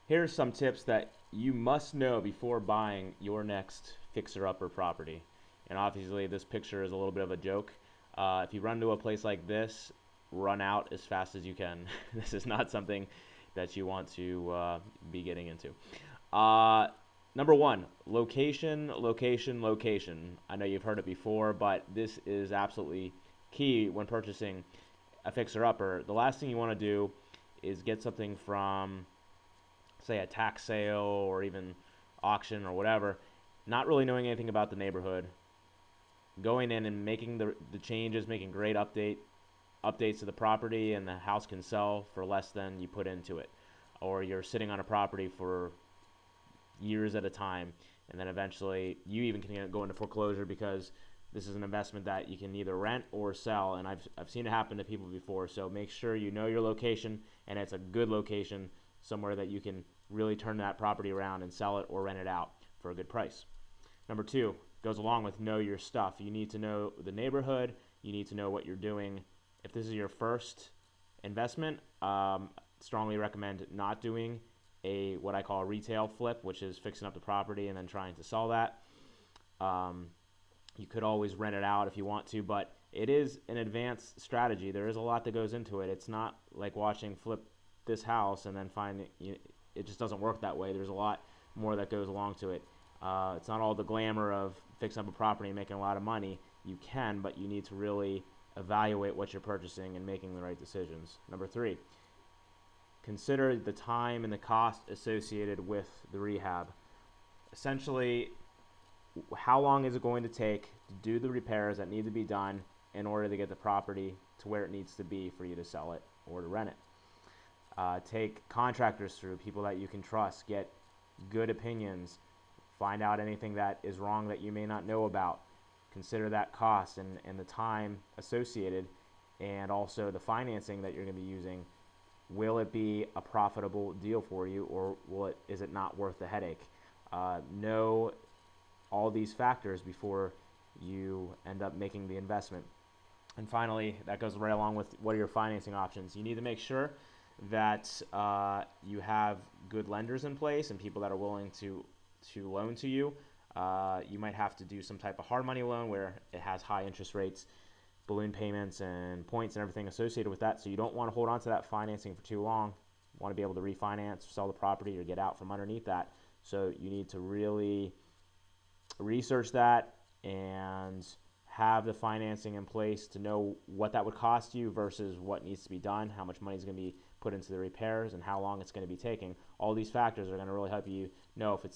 Here's some tips that you must know before buying your next fixer-upper property. And obviously this picture is a little bit of a joke. If you run to a place like this, run out as fast as you can. This is not something that you want to be getting into. Number one, location, location, location. I know you've heard it before, but this is absolutely key when purchasing a fixer-upper. The last thing you want to do is get something from, say, a tax sale or even auction or whatever, not really knowing anything about the neighborhood, going in and making the changes, making great updates to the property, and the house can sell for less than you put into it. Or you're sitting on a property for years at a time, and then eventually you even can go into foreclosure because this is an investment that you can either rent or sell, and I've seen it happen to people before. So make sure you know your location, and it's a good location, somewhere that you can really turn that property around and sell it or rent it out for a good price. Number two goes along with know your stuff. You need to know the neighborhood. You need to know what you're doing. If this is your first investment, strongly recommend not doing what I call a retail flip, which is fixing up the property and then trying to sell that. You could always rent it out if you want to, but it is an advanced strategy. There is a lot that goes into it. It's not like watching flip this house and then finding it just doesn't work that way. There's a lot more that goes along to it. It's not all the glamour of fixing up a property and making a lot of money. You can, but you need to really evaluate what you're purchasing and making the right decisions. Number three, consider the time and the cost associated with the rehab. Essentially, how long is it going to take to do the repairs that need to be done in order to get the property to where it needs to be for you to sell it or to rent it. Take contractors through, people that you can trust, get good opinions, find out anything that is wrong that you may not know about. Consider that cost and the time associated, and also the financing that you're going to be using. Will it be a profitable deal for you, or is it not worth the headache? Know all these factors before you end up making the investment. And finally, that goes right along with what are your financing options. You need to make sure that you have good lenders in place and people that are willing to loan to you. You might have to do some type of hard money loan where it has high interest rates, balloon payments, and points and everything associated with that. So you don't want to hold on to that financing for too long. You want to be able to refinance, sell the property, or get out from underneath that. So you need to really research that and have the financing in place to know what that would cost you versus what needs to be done, how much money is going to be put into the repairs, and how long it's going to be taking. All these factors are going to really help you know if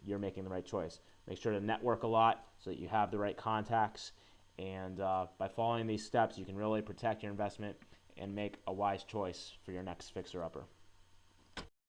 you're making the right choice. Make sure to network a lot so that you have the right contacts, and by following these steps, you can really protect your investment and make a wise choice for your next fixer-upper.